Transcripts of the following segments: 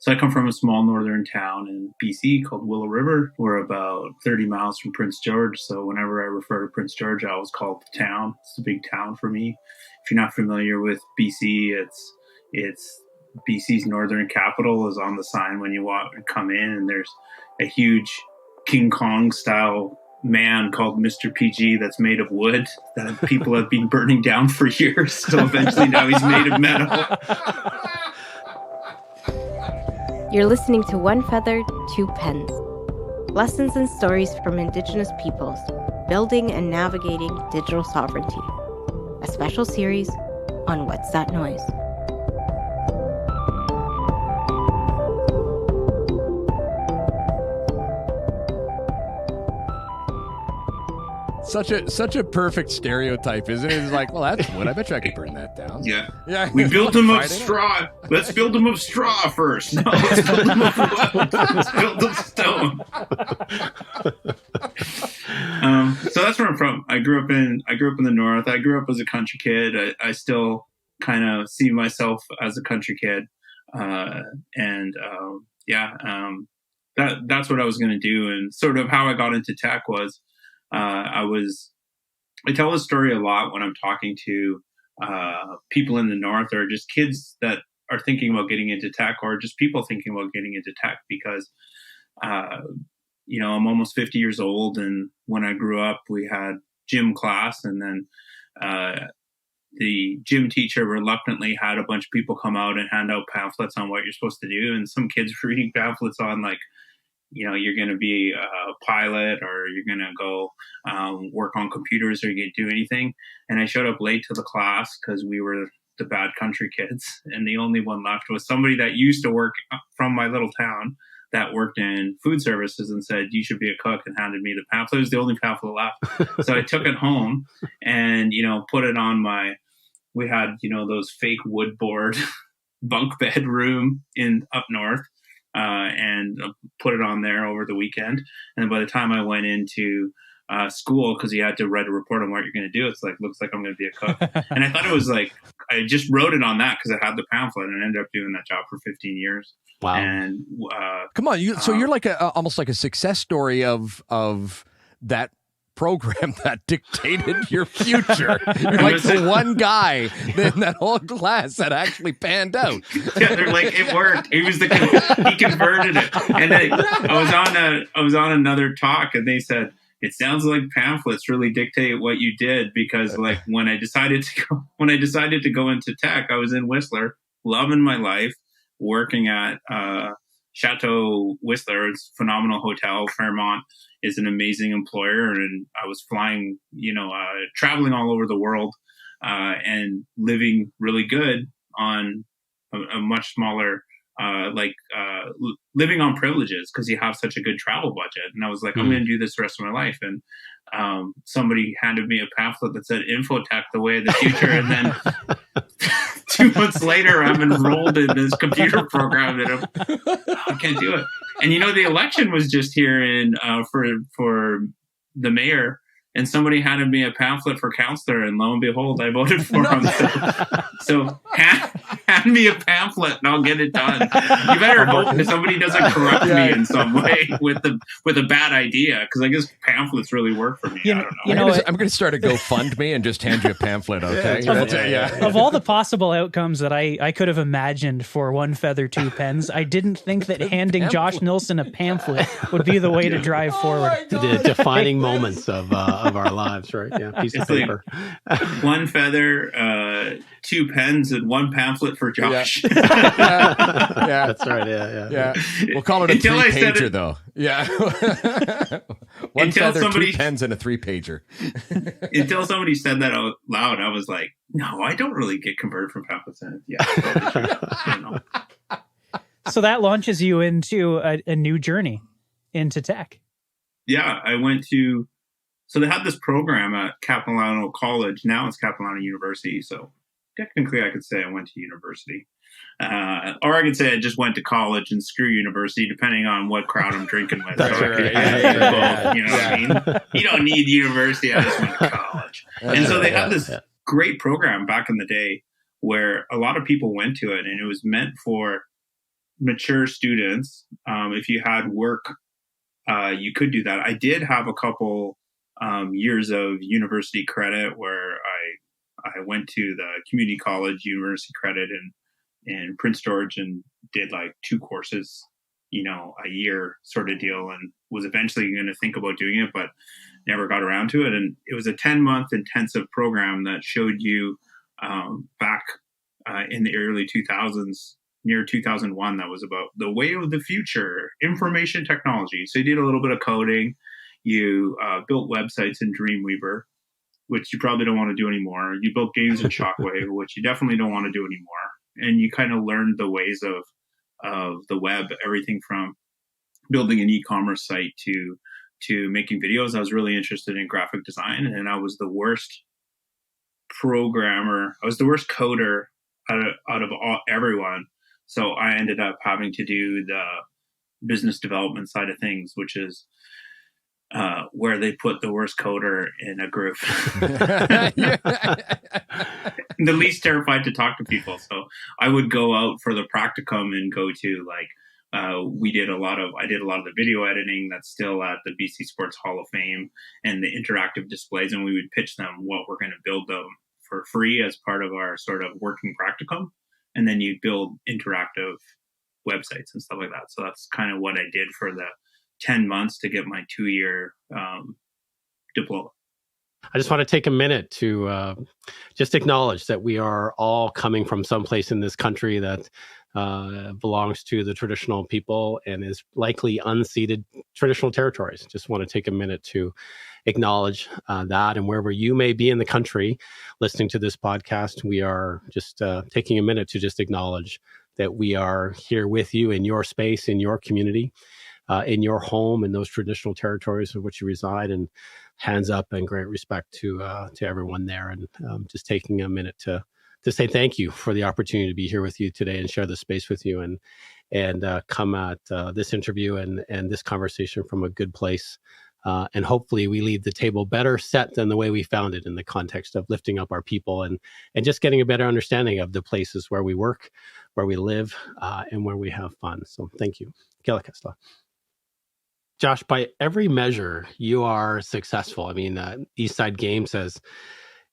So I come from a small northern town in BC called Willow River. We're about 30 miles from Prince George. So whenever I refer to Prince George, I always call it the town. It's a big town for me. If you're not familiar with BC, it's BC's northern capital is on the sign when you walk and come in, and there's a huge King Kong style man called Mr. PG that's made of wood that people have been burning down for years. So eventually now he's made of metal. You're listening to One Feather, Two Pens. Lessons and stories from Indigenous peoples, building and navigating digital sovereignty. A special series on What's That Noise? Such a perfect stereotype, isn't it? It's like, well, that's wood. I bet you I could burn that down. Yeah. We built them of straw. Let's build them of straw first. No, let's build them of wood. Let's build them stone. So that's where I'm from. I grew up in the north. I grew up as a country kid. I still kind of see myself as a country kid. That's what I was going to do. And sort of how I got into tech was, I tell this story a lot when I'm talking to people in the north, or just kids that are thinking about getting into tech, or just people thinking about getting into tech, because I'm almost 50 years old, and when I grew up, we had gym class, and then the gym teacher reluctantly had a bunch of people come out and hand out pamphlets on what you're supposed to do, and some kids were reading pamphlets on like, you're going to be a pilot, or you're going to go work on computers, or you're going to do anything. And I showed up late to the class because we were the bad country kids. And the only one left was somebody that used to work from my little town that worked in food services and said, you should be a cook, and handed me the pamphlet. It was the only pamphlet left. So I took it home and, put it on we had, those fake wood board bunk bed room up north. And put it on there over the weekend. And by the time I went into school, because you had to write a report on what you're going to do, it's like, looks like I'm going to be a cook. And I thought it was like, I just wrote it on that because I had the pamphlet, and I ended up doing that job for 15 years. Wow. And come on, so you're like almost like a success story of that program that dictated your future. You're like the one guy in that whole class that actually panned out. Yeah, they're like, it worked. He converted it. And then I was on another talk, and they said, it sounds like pamphlets really dictate what you did, because like when I decided to go into tech, I was in Whistler, loving my life, working at Chateau Whistler. It's a phenomenal hotel. Fairmont is an amazing employer, and I was flying, traveling all over the world, and living really good on a much smaller, living on privileges, because you have such a good travel budget. And I was like, I'm going to do this the rest of my life. And somebody handed me a pamphlet that said Infotech, the way of the future. And then 2 months later, I'm enrolled in this computer program, and I can't do it. And the election was just here for the mayor, and somebody handed me a pamphlet for counselor, and lo and behold, I voted for him. So hand me a pamphlet, and I'll get it done. You better hope that somebody doesn't corrupt me in some way with a bad idea, because I guess pamphlets really work for me. I don't know. I'm going to start a GoFundMe and just hand you a pamphlet, okay? Of all the possible outcomes that I could have imagined for One Feather, Two Pens, I didn't think that handing Josh Nilson a pamphlet would be the way to drive forward. The defining moments of our lives, right? Yeah, piece of paper. Like one feather, two pens, and one pamphlet for Josh. Yeah, that's right. Yeah. We'll call it a three-pager, though. Yeah. One feather, two pens, and a three-pager. Until somebody said that out loud, I was like, no, I don't really get converted from pamphlets. Yeah. So that launches you into a new journey into tech. Yeah, I went to... So they had this program at Capilano College. Now it's Capilano University. So technically I could say I went to university. Or I could say I just went to college and screw university, depending on what crowd I'm drinking with. That's so right. You know what I mean? You don't need university. I just went to college. And so they had this great program back in the day where a lot of people went to it, and it was meant for mature students, if you had work, you could do that. I did have a couple years of university credit where I went to the community college university credit in Prince George and did like 2 courses, a year sort of deal, and was eventually going to think about doing it, but never got around to it. And it was a 10-month intensive program that showed you back in the early 2000s, near 2001, that was about the way of the future, information technology. So you did a little bit of coding. You built websites in Dreamweaver, which you probably don't want to do anymore. You built games in Shockwave, which you definitely don't want to do anymore. And you kind of learned the ways of the web, everything from building an e-commerce site to making videos. I was really interested in graphic design, and I was the worst programmer. I was the worst coder out of everyone. So I ended up having to do the business development side of things, which is where they put the worst coder in a group. The least terrified to talk to people. So I would go out for the practicum and go to I did a lot of the video editing that's still at the BC Sports Hall of Fame, and the interactive displays, and we would pitch them what we're going to build them for free as part of our sort of working practicum. And then you build interactive websites and stuff like that. So that's kind of what I did for the 10 months to get my 2-year diploma. I just want to take a minute to just acknowledge that we are all coming from someplace in this country that belongs to the traditional people and is likely unceded traditional territories. Just want to take a minute to acknowledge that, and wherever you may be in the country listening to this podcast, we are just taking a minute to just acknowledge that we are here with you in your space, in your community, in your home, in those traditional territories in which you reside, and hands up and great respect to everyone there. And just taking a minute to say thank you for the opportunity to be here with you today and share the space with you, and come at this interview and this conversation from a good place. And hopefully we leave the table better set than the way we found it, in the context of lifting up our people and just getting a better understanding of the places where we work, where we live, and where we have fun. So thank you. Kielakesla. Josh, by every measure, you are successful. I mean, Eastside Games has,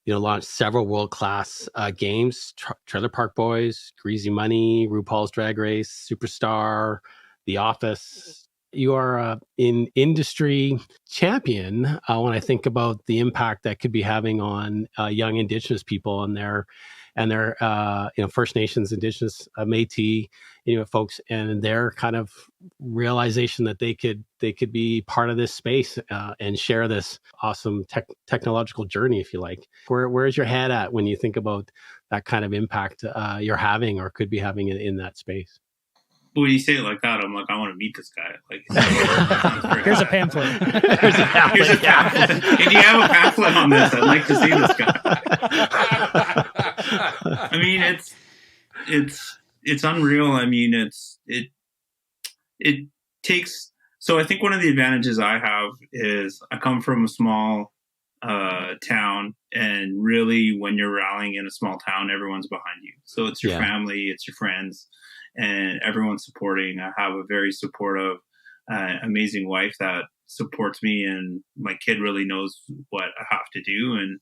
launched several world-class games: Trailer Park Boys, Greasy Money, RuPaul's Drag Race, Superstar, The Office. You are an industry champion when I think about the impact that could be having on young Indigenous people and their First Nations, Indigenous, Métis, folks, and their kind of realization that they could be part of this space and share this awesome technological journey, if you like. Where's your head at when you think about that kind of impact you're having or could be having in that space? When you say it like that, I'm like, I want to meet this guy. Like, here's a pamphlet. Here's a pamphlet. If you have a pamphlet on this, I'd like to see this guy. I mean, it's unreal. I mean, it takes. So I think one of the advantages I have is I come from a small town, and really, when you're rallying in a small town, everyone's behind you. So it's your family, it's your friends, and everyone's supporting. I have a very supportive, amazing wife that supports me, and my kid really knows what I have to do. And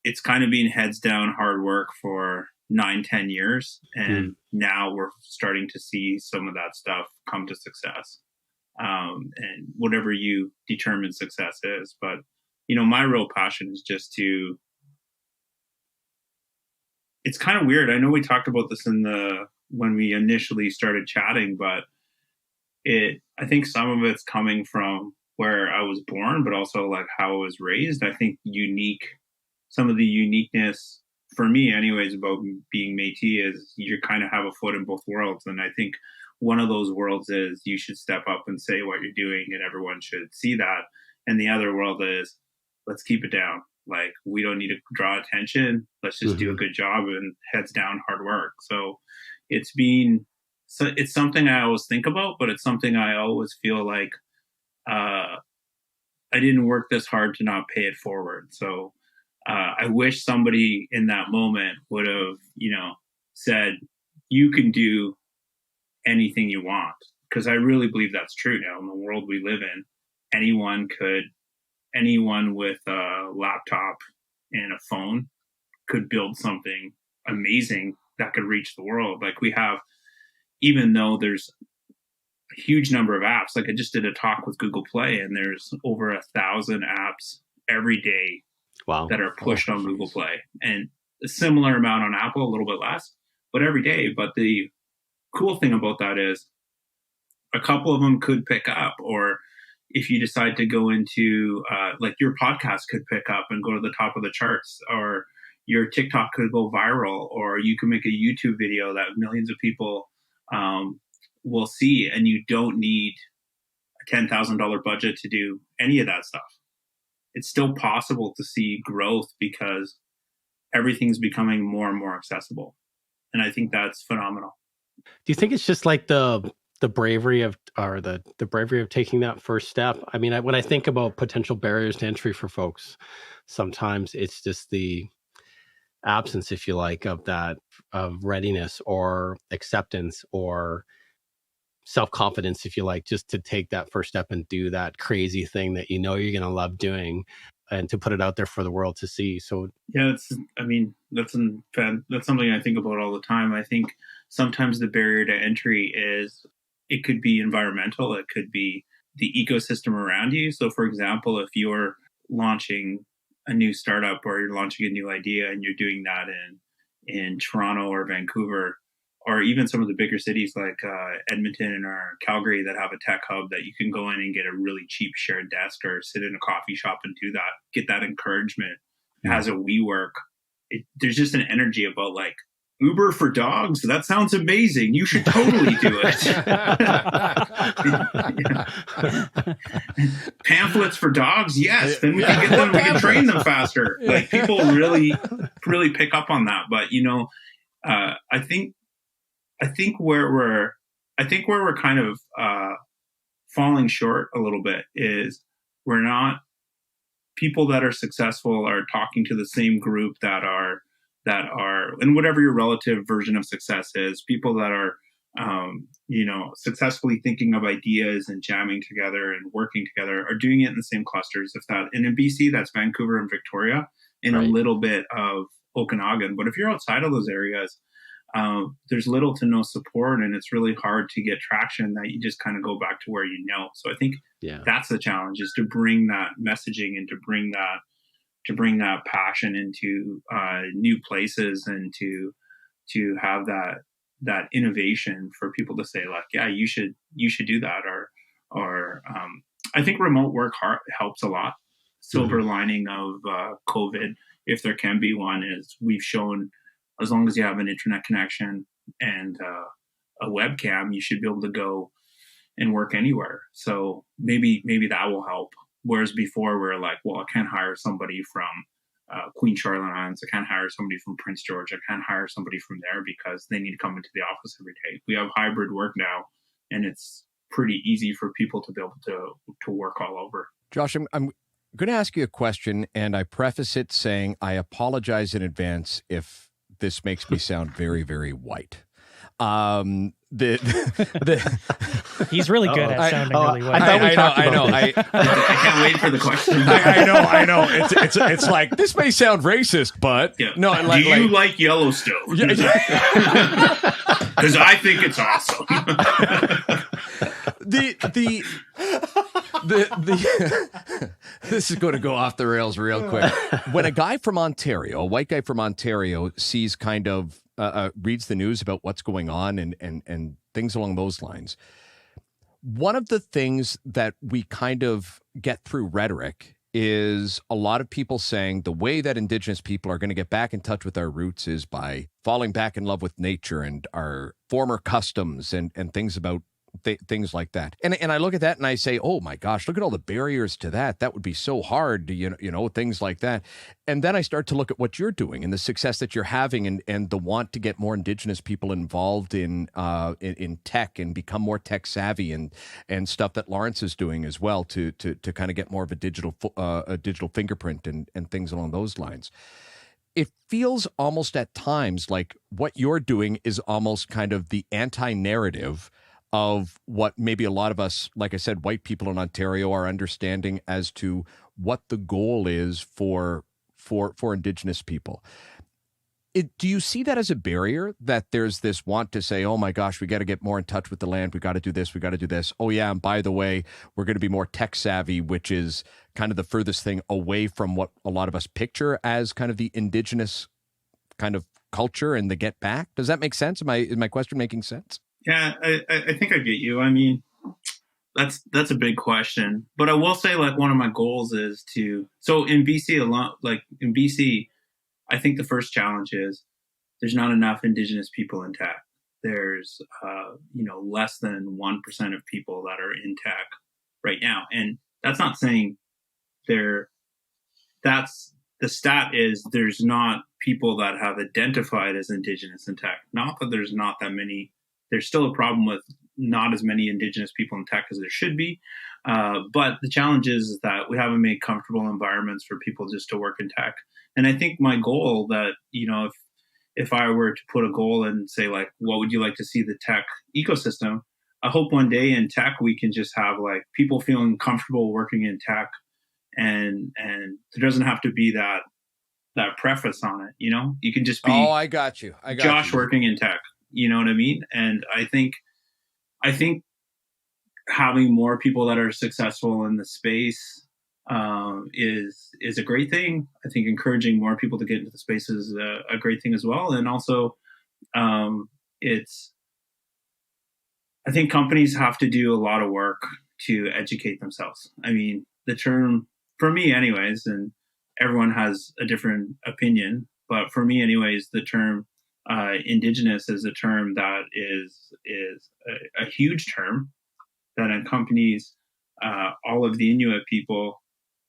it's kind of been heads down, hard work for 9-10 years. And now we're starting to see some of that stuff come to success. And whatever you determine success is. But, my real passion is just to, it's kind of weird. I know we talked about this when we initially started chatting, but I think some of it's coming from where I was born, but also like how I was raised. I think some of the uniqueness for me anyways about being Métis is you kind of have a foot in both worlds. And I think one of those worlds is you should step up and say what you're doing, and everyone should see that. And the other world is, let's keep it down. Like, we don't need to draw attention. Let's just do a good job and heads down, hard work. So it's something I always think about, but it's something I always feel like I didn't work this hard to not pay it forward. So I wish somebody in that moment would have, said, you can do anything you want. Because I really believe that's true now in the world we live in. Anyone with a laptop and a phone could build something amazing that could reach the world. Like we have, even though there's a huge number of apps, like I just did a talk with Google Play, and there's over 1,000 apps every day that are pushed on Google Play, and a similar amount on Apple, a little bit less, but every day. But the cool thing about that is a couple of them could pick up, or if you decide to go into like your podcast could pick up and go to the top of the charts, or your TikTok could go viral, or you can make a YouTube video that millions of people will see, and you don't need a $10,000 budget to do any of that stuff. It's still possible to see growth because everything's becoming more and more accessible. And I think that's phenomenal. Do you think it's just like the bravery of, or the bravery of taking that first step? I mean, when I think about potential barriers to entry for folks, sometimes it's just the absence, if you like, of that, of readiness or acceptance or self-confidence, if you like, just to take that first step and do that crazy thing that you know you're going to love doing, and to put it out there for the world to see. So yeah, that's something I think about all the time. I think sometimes the barrier to entry is, it could be environmental, it could be the ecosystem around you. So for example, if you're launching a new startup or you're launching a new idea and you're doing that in Toronto or Vancouver, or even some of the bigger cities like Edmonton or Calgary that have a tech hub that you can go in and get a really cheap shared desk or sit in a coffee shop and do that, get that encouragement as a WeWork. There's just an energy about like, Uber for dogs? That sounds amazing. You should totally do it. Pamphlets for dogs? Yes. Then we can get them, we can train them faster. Like people really, really pick up on that. But I think where we're kind of falling short a little bit is we're not, people that are successful are talking to the same group that are, and whatever your relative version of success is, people that are, successfully thinking of ideas and jamming together and working together are doing it in the same clusters. And in BC, that's Vancouver and Victoria, and a little bit of Okanagan. But if you're outside of those areas, there's little to no support, and it's really hard to get traction that you just kind of go back to where you know. So I think that's the challenge, is to bring that messaging and to bring that passion into new places, and to have that innovation for people to say like, yeah, you should do that. Or I think remote work helps a lot. Silver lining of COVID, if there can be one, is we've shown as long as you have an internet connection and a webcam, you should be able to go and work anywhere. So maybe that will help. Whereas before we were like, well, I can't hire somebody from Queen Charlotte Islands. I can't hire somebody from Prince George. I can't hire somebody from there because they need to come into the office every day. We have hybrid work now, and it's pretty easy for people to be able to work all over. Josh, I'm going to ask you a question, and I preface it saying I apologize in advance if this makes me sound very, very white. He's really good at sounding really white. I know. I can't wait for the question. I know. It's like, this may sound racist, but no. Do you like Yellowstone? Because I think it's awesome. This is going to go off the rails real quick. When a guy from Ontario, a white guy from Ontario, sees kind of reads the news about what's going on and things along those lines, one of the things that we kind of get through rhetoric is a lot of people saying the way that Indigenous people are going to get back in touch with our roots is by falling back in love with nature and our former customs and things about things like that. And I look at that and I say, oh my gosh, look at all the barriers to that. That would be so hard, things like that. And then I start to look at what you're doing and the success that you're having and the want to get more Indigenous people involved in tech and become more tech savvy and stuff that Lawrence is doing as well to kind of get more of a digital fingerprint and things along those lines. it feels almost at times like what you're doing is almost kind of the anti-narrative of what maybe a lot of us, like I said, white people in Ontario are understanding as to what the goal is for Indigenous people. Do you see that as a barrier, that there's this want to say, oh my gosh, we got to get more in touch with the land. We got to do this. We got to do this. Oh yeah. And by the way, we're going to be more tech savvy, which is kind of the furthest thing away from what a lot of us picture as kind of the Indigenous kind of culture and the get back. Does that make sense? Is my question making sense? Yeah, I think I get you. I mean, that's a big question, but I will say, like, one of my goals is so in BC alone, like in BC, I think the first challenge is there's not enough Indigenous people in tech. There's, less than 1% of people that are in tech right now. And that's not saying that's the stat is there's not people that have identified as Indigenous in tech. Not that there's not that many. There's still a problem with not as many Indigenous people in tech as there should be. But the challenge is that we haven't made comfortable environments for people just to work in tech. And I think my goal that, if I were to put a goal and say, like, what would you like to see the tech ecosystem? I hope one day in tech, we can just have like people feeling comfortable working in tech, and there doesn't have to be that preface on it. You can just be, I got you. Josh working in tech. You know what I mean? And I think having more people that are successful in the space is a great thing. I think encouraging more people to get into the space is a great thing as well. And also, I think companies have to do a lot of work to educate themselves. I mean, the term, for me anyways, and everyone has a different opinion, but for me anyways, the term Indigenous is a term that is a huge term that accompanies all of the Inuit people,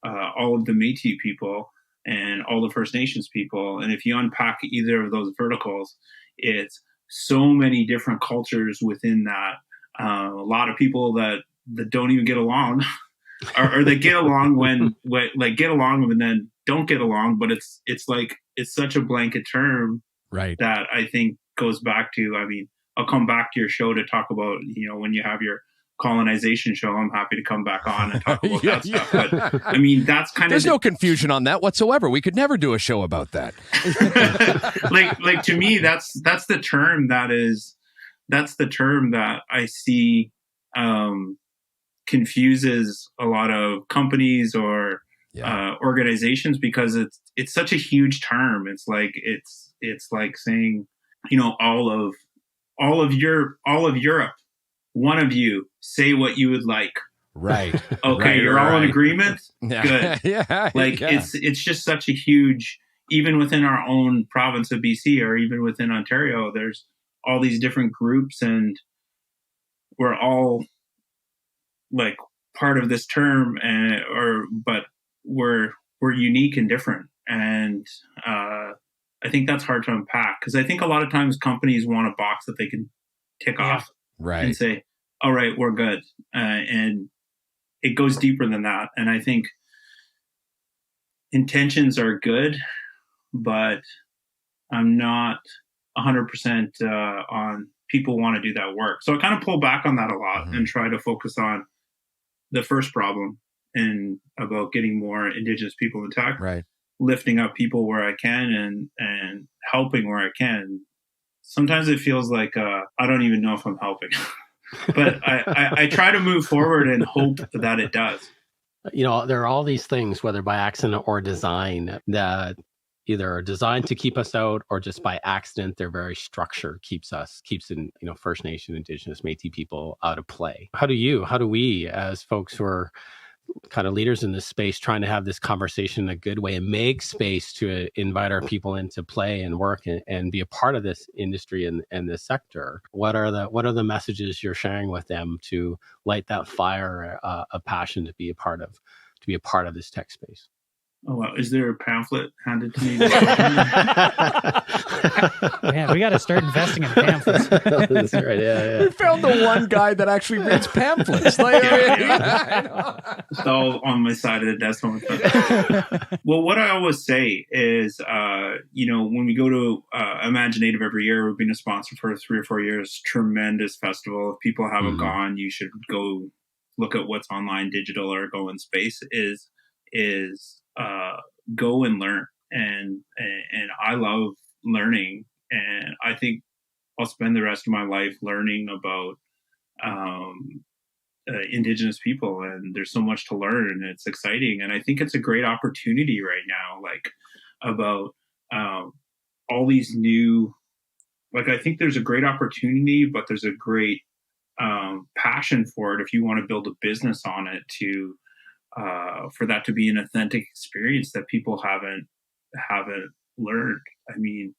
all of the Métis people, and all the First Nations people. And if you unpack either of those verticals, it's so many different cultures within that. A lot of people that don't even get along, or they get along when get along and then don't get along. But it's such a blanket term, right? That I think goes back to. I mean, I'll come back to your show to talk about when you have your colonization show. I'm happy to come back on and talk about that stuff. But I mean, that's kind there's no confusion on that whatsoever. We could never do a show about that. like to me, that's the term that I see confuses a lot of companies or organizations, because it's such a huge term. It's like saying, all of Europe, one of you say what you would like. Right. Okay, right, you're all in agreement? Good. Yeah. It's just such a huge, even within our own province of BC, or even within Ontario, there's all these different groups, and we're all like part of this term, but we're unique and different. And I think that's hard to unpack, because I think a lot of times companies want a box that they can tick off. Right. And say, all right, we're good. And it goes deeper than that. And I think intentions are good, but I'm not 100% on people want to do that work. So I kind of pull back on that a lot and try to focus on the first problem, and about getting more Indigenous people in tech, right? Lifting up people where I can and helping where I can. Sometimes it feels like I don't even know if I'm helping, but I try to move forward and hope that it does. There are all these things, whether by accident or design, that either are designed to keep us out, or just by accident, their very structure keeps in First Nation, Indigenous, Métis people out of play. How do we, as folks who are kind of leaders in this space, trying to have this conversation in a good way and make space to invite our people into play and work and be a part of this industry and this sector? What are the messages you're sharing with them to light that fire, a passion to be a part of this tech space? Oh, wow. Is there a pamphlet handed to me? Man, we got to start investing in pamphlets. That's right. Yeah. We found the one guy that actually reads pamphlets. It's all on my side of the desk. Well, what I always say is, when we go to Imaginative every year, we've been a sponsor for 3 or 4 years. Tremendous festival. If people haven't gone, you should go look at what's online, digital, or go in space. Is go and learn, and I love learning, and I think I'll spend the rest of my life learning about Indigenous people, and there's so much to learn, and it's exciting, and I think it's a great opportunity right now, like about all these new, like I think there's a great opportunity, but there's a great passion for it if you want to build a business on it to for that to be an authentic experience that people haven't learned. I mean,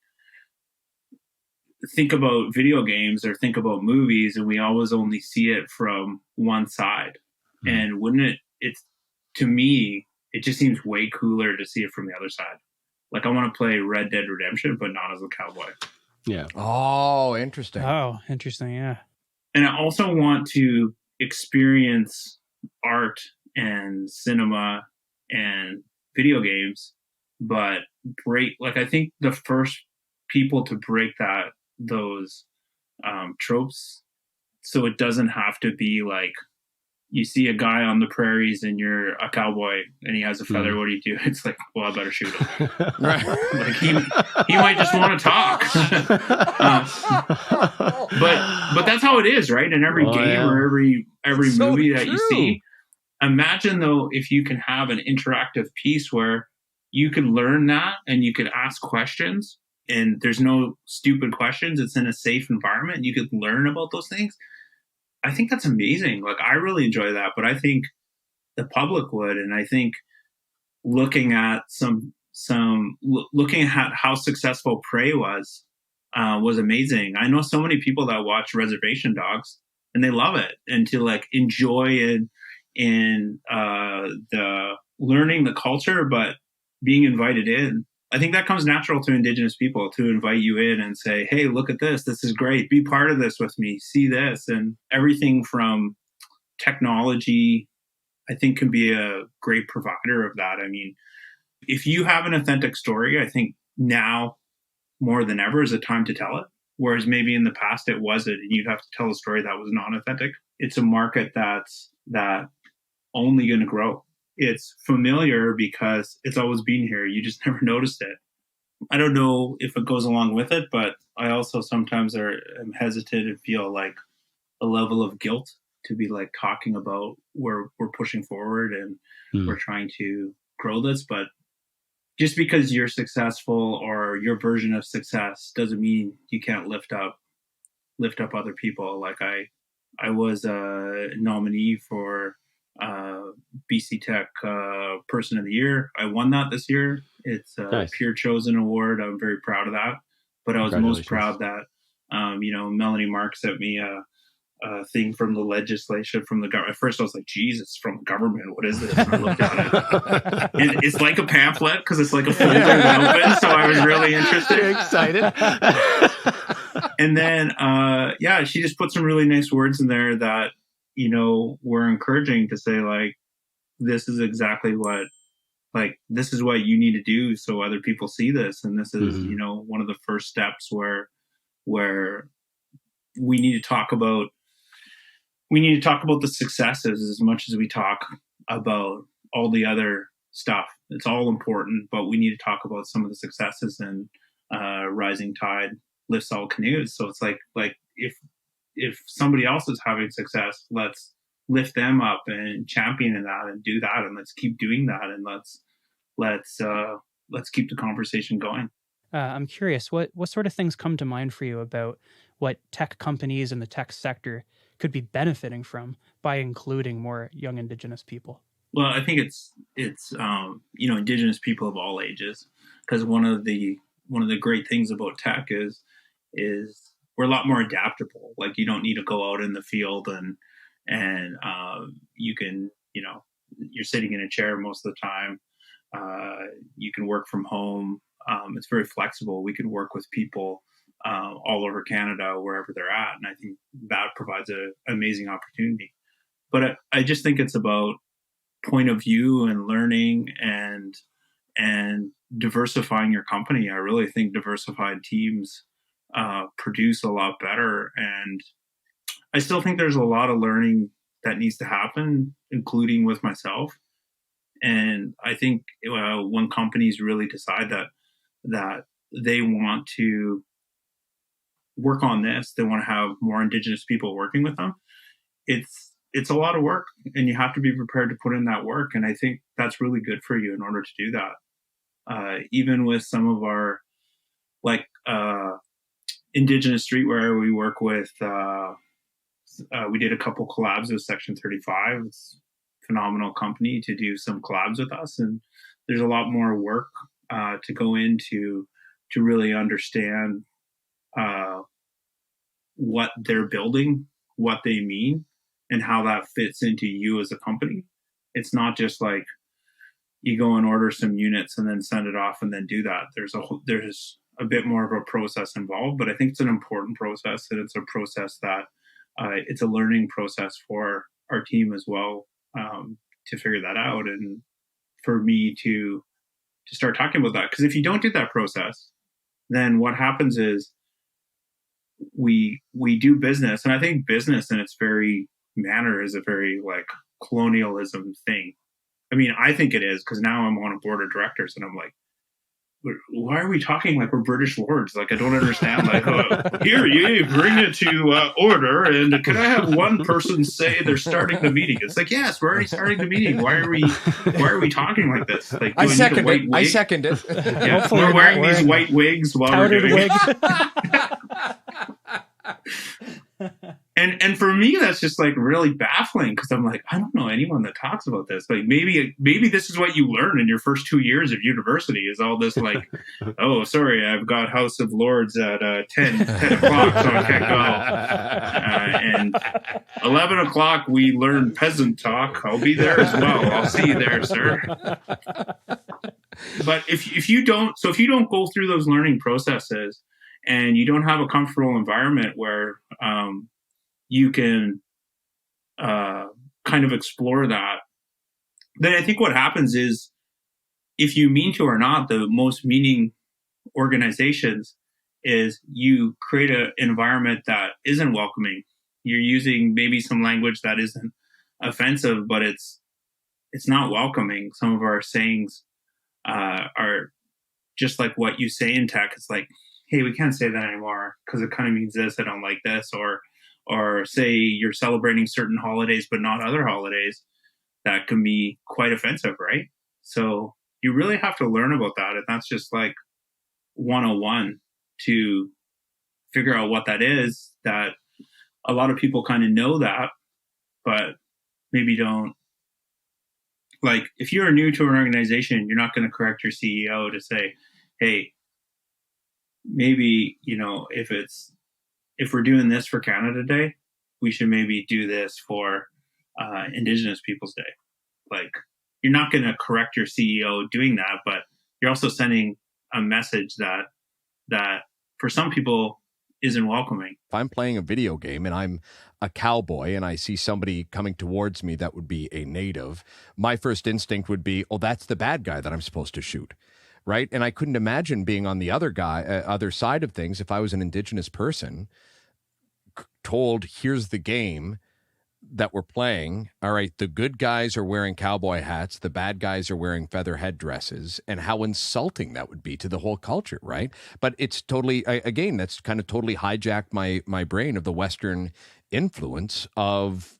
think about video games or think about movies, and we always only see it from one side. And wouldn't it's to me, it just seems way cooler to see it from the other side. Like I want to play Red Dead Redemption, but not as a cowboy. Yeah. Oh, interesting. Oh, interesting. Yeah. And I also want to experience art and cinema and video games, but I think the first people to break those tropes, so it doesn't have to be like you see a guy on the prairies and you're a cowboy and he has a feather. What do you do? It's like, well, I better shoot him. Right. Like he might just want to talk. But that's how it is, right? In every game or every so movie that true. you see. Imagine though if you can have an interactive piece where you could learn that and you could ask questions and there's no stupid questions. It's in a safe environment. You could learn about those things. I think that's amazing. Like I really enjoy that, but I think the public would, and I think looking at looking at how successful Prey was amazing. I know so many people that watch Reservation Dogs and they love it, and to like enjoy it in the learning the culture, but being invited in. I think that comes natural to Indigenous people to invite you in and say, hey, look at this. This is great. Be part of this with me. See this. And everything from technology, I think, can be a great provider of that. I mean, if you have an authentic story, I think now more than ever is a time to tell it. Whereas maybe in the past it wasn't, and you'd have to tell a story that was non-authentic. It's a market that's only going to grow. It's familiar because it's always been here. You just never noticed it. I don't know if it goes along with it, but I also sometimes am hesitant and feel like a level of guilt to be like talking about where we're pushing forward and we're trying to grow this. But just because you're successful or your version of success doesn't mean you can't lift up other people. Like I was a nominee for BC Tech Person of the Year. I won that this year. It's a Nice. Peer Chosen Award. I'm very proud of that. But I was most proud that Melanie Mark sent me a thing from the legislation from the government. At first I was like, Jesus, from the government, what is this? And I looked at it. And it's like a pamphlet because it's like a folder that opens. So I was really interested. You're excited. And then she just put some really nice words in there that we're encouraging to say, like, this is exactly what, like, this is what you need to do so other people see this. And this is, one of the first steps where we need to talk about the successes as much as we talk about all the other stuff. It's all important, but we need to talk about some of the successes, and rising tide lifts all canoes. So it's like if somebody else is having success, let's lift them up and champion that and do that, and let's keep doing that, and let's keep the conversation going. I'm curious, what sort of things come to mind for you about what tech companies and the tech sector could be benefiting from by including more young Indigenous people? Well, I think it's Indigenous people of all ages, because one of the great things about tech is we're a lot more adaptable. Like, you don't need to go out in the field and you can, you're sitting in a chair most of the time. You can work from home. It's very flexible. We can work with people all over Canada, wherever they're at. And I think that provides an amazing opportunity. But I just think it's about point of view and learning and diversifying your company. I really think diversified teams produce a lot better. And I still think there's a lot of learning that needs to happen, including with myself. And I think when companies really decide that they want to work on this, they want to have more Indigenous people working with them, it's a lot of work, and you have to be prepared to put in that work. And I think that's really good for you in order to do that. Even with some of our Indigenous streetwear, we work with, we did a couple collabs with Section 35. It's a phenomenal company to do some collabs with us. And there's a lot more work to go into to really understand what they're building, what they mean, and how that fits into you as a company. It's not just like you go and order some units and then send it off and then do that. There's a bit more of a process involved, but I think it's an important process, and it's a process that it's a learning process for our team as well, to figure that out. And for me to start talking about that, because if you don't do that process, then what happens is we do business, and I think business in its very manner is a very colonialism thing. I mean, I think it is, because now I'm on a board of directors and I'm like, why are we talking like we're British lords? Like, I don't understand. Here, you bring it to order, and can I have one person say they're starting the meeting? It's like, yes, we're already starting the meeting. Why are we talking like this? Like, I second it. Yeah, we're wearing these white wigs while we're doing it. And for me, that's just really baffling, because I'm like, I don't know anyone that talks about this. Like, maybe this is what you learn in your first 2 years of university, is all this oh, sorry, I've got House of Lords at 10 o'clock, so I can't go. And 11 o'clock, we learn peasant talk. I'll be there as well. I'll see you there, sir. But if you don't go through those learning processes, and you don't have a comfortable environment where you can kind of explore that, then I think what happens is, if you mean to or not, the most meaning organizations is you create an environment that isn't welcoming. You're using maybe some language that isn't offensive, but it's not welcoming. Some of our sayings are just like what you say in tech. It's like, hey, we can't say that anymore because it kind of means this. I don't like this. Or say you're celebrating certain holidays, but not other holidays. That can be quite offensive, right? So you really have to learn about that. And that's just 101 to figure out what that is. That a lot of people kind of know that, but maybe don't. If you're new to an organization, you're not going to correct your CEO to say, hey, maybe, if we're doing this for Canada Day, we should maybe do this for Indigenous Peoples Day. You're not going to correct your CEO doing that, but you're also sending a message that for some people isn't welcoming. If I'm playing a video game and I'm a cowboy and I see somebody coming towards me that would be a native, my first instinct would be, oh, that's the bad guy that I'm supposed to shoot. Right. And I couldn't imagine being on the other side of things if I was an Indigenous person told, here's the game that we're playing. All right, the good guys are wearing cowboy hats. The bad guys are wearing feather headdresses, and how insulting that would be to the whole culture. Right. But it's totally, again, that's kind of totally hijacked my brain of the Western influence of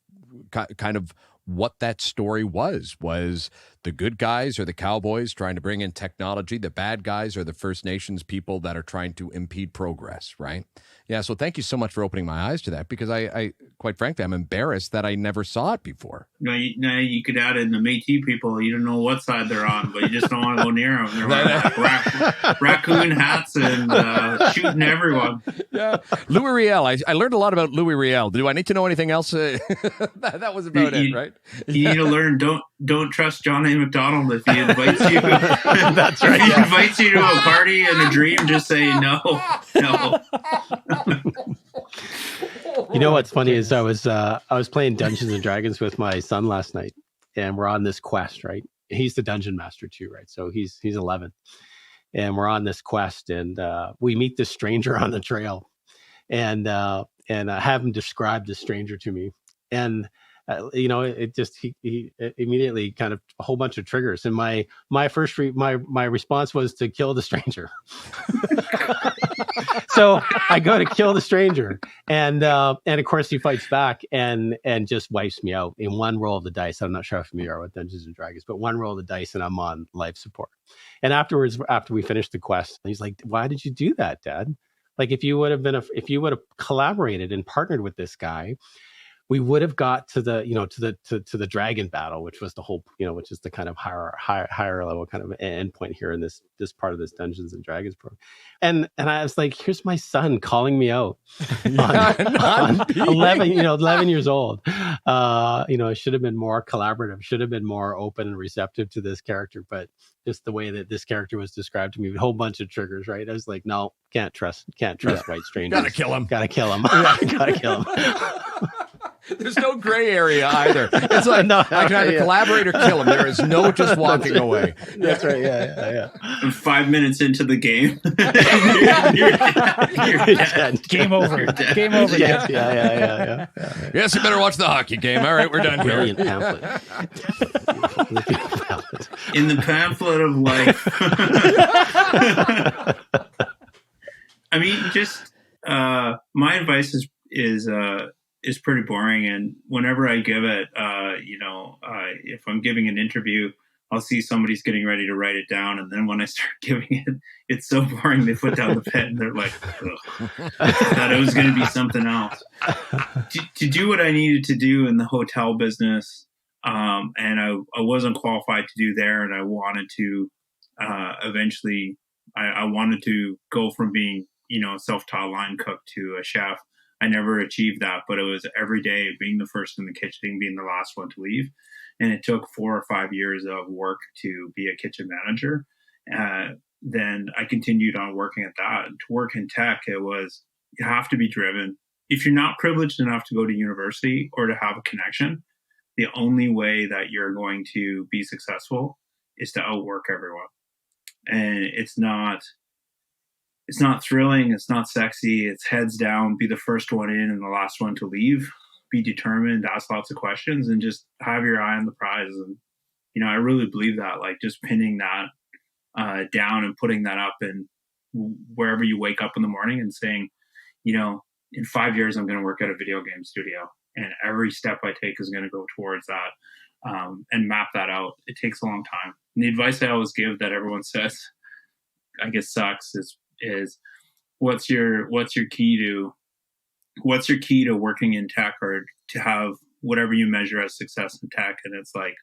kind of what that story was the good guys are the cowboys trying to bring in technology. The bad guys are the First Nations people that are trying to impede progress, right? Yeah, so thank you so much for opening my eyes to that, because I quite frankly, I'm embarrassed that I never saw it before. Now you could add in the Métis people. You don't know what side they're on, but you just don't want to go near them. They're wearing raccoon hats and shooting everyone. Yeah, Louis Riel. I learned a lot about Louis Riel. Do I need to know anything else? That was about it, right? You need to learn. don't trust John A. McDonald if he invites you. That's right. If he invites you to a party and a dream, just say no. You know what's funny is I was playing Dungeons and Dragons with my son last night, and we're on this quest, right? He's the dungeon master too, right? So he's 11, and we're on this quest, and we meet this stranger on the trail, and I have him describe the stranger to me, and it just he immediately kind of a whole bunch of triggers, and my response was to kill the stranger. So I go to kill the stranger, and of course he fights back and just wipes me out in one roll of the dice. I'm not sure how familiar you are with Dungeons and Dragons, but one roll of the dice and I'm on life support. And afterwards, after we finished the quest, he's like, "Why did you do that, Dad? Like if you would have collaborated and partnered with this guy, we would have got to the dragon battle, which was the whole, which is the kind of higher level kind of endpoint here in this part of this Dungeons and Dragons program." And I was like, here's my son calling me out on 11 years old. It should have been more collaborative, should have been more open and receptive to this character, but just the way that this character was described to me, a whole bunch of triggers, right? I was like, no, can't trust white strangers. Gotta kill him. Gotta kill him. There's no gray area either. It's like, I can either collaborate or kill him. There is no just walking away. That's right. Yeah. And 5 minutes into the game, you're dead. Game over. Game over. Yes, yeah. Yes, you better watch the hockey game. All right, we're done here. Brilliant pamphlet. In the pamphlet of life. I mean, just my advice is pretty boring, and whenever I give it, if I'm giving an interview, I'll see somebody's getting ready to write it down, and then when I start giving it, it's so boring. They put down the pen, and they're like, "Ugh, I thought it was going to be something else." To do what I needed to do in the hotel business, and I wasn't qualified to do there, and I wanted to eventually, I wanted to go from being self-taught line cook to a chef. I never achieved that, but it was every day being the first in the kitchen, being the last one to leave. And it took 4 or 5 years of work to be a kitchen manager. Then I continued on working at that. To work in tech, you have to be driven. If you're not privileged enough to go to university or to have a connection, the only way that you're going to be successful is to outwork everyone. And it's not thrilling. It's not sexy. It's heads down, be the first one in and the last one to leave. Be determined, ask lots of questions, and just have your eye on the prize. And, I really believe that, like just pinning that down and putting that up and wherever you wake up in the morning and saying, in 5 years, I'm going to work at a video game studio. And every step I take is going to go towards that and map that out. It takes a long time. And the advice I always give that everyone says, I guess sucks, is what's your key to working in tech or to have whatever you measure as success in tech? And it's like,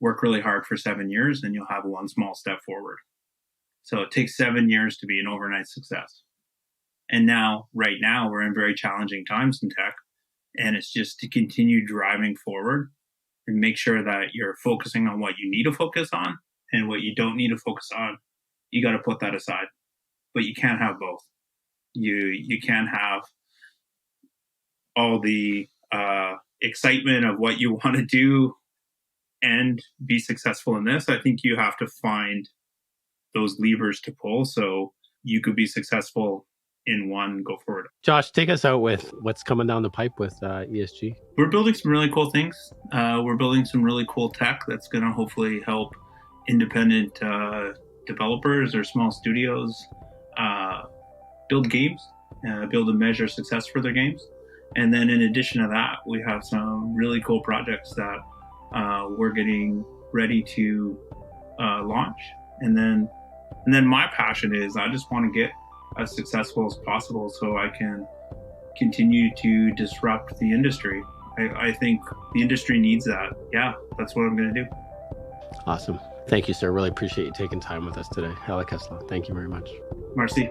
work really hard for 7 years and you'll have one small step forward. So it takes 7 years to be an overnight success. And right now we're in very challenging times in tech, and it's just to continue driving forward and make sure that you're focusing on what you need to focus on, and what you don't need to focus on, you got to put that aside. But you can't have both. You can't have all the excitement of what you want to do and be successful in this. I think you have to find those levers to pull so you could be successful in one, go forward. Josh, take us out with what's coming down the pipe with ESG. We're building some really cool things. We're building some really cool tech that's going to hopefully help independent developers or small studios build games, build and measure success for their games. And then in addition to that, we have some really cool projects that we're getting ready to launch. And then my passion is I just want to get as successful as possible so I can continue to disrupt the industry. I think the industry needs that. Yeah, that's what I'm going to do. Awesome. Thank you, sir. Really appreciate you taking time with us today. Hela Kesla, thank you very much. Merci.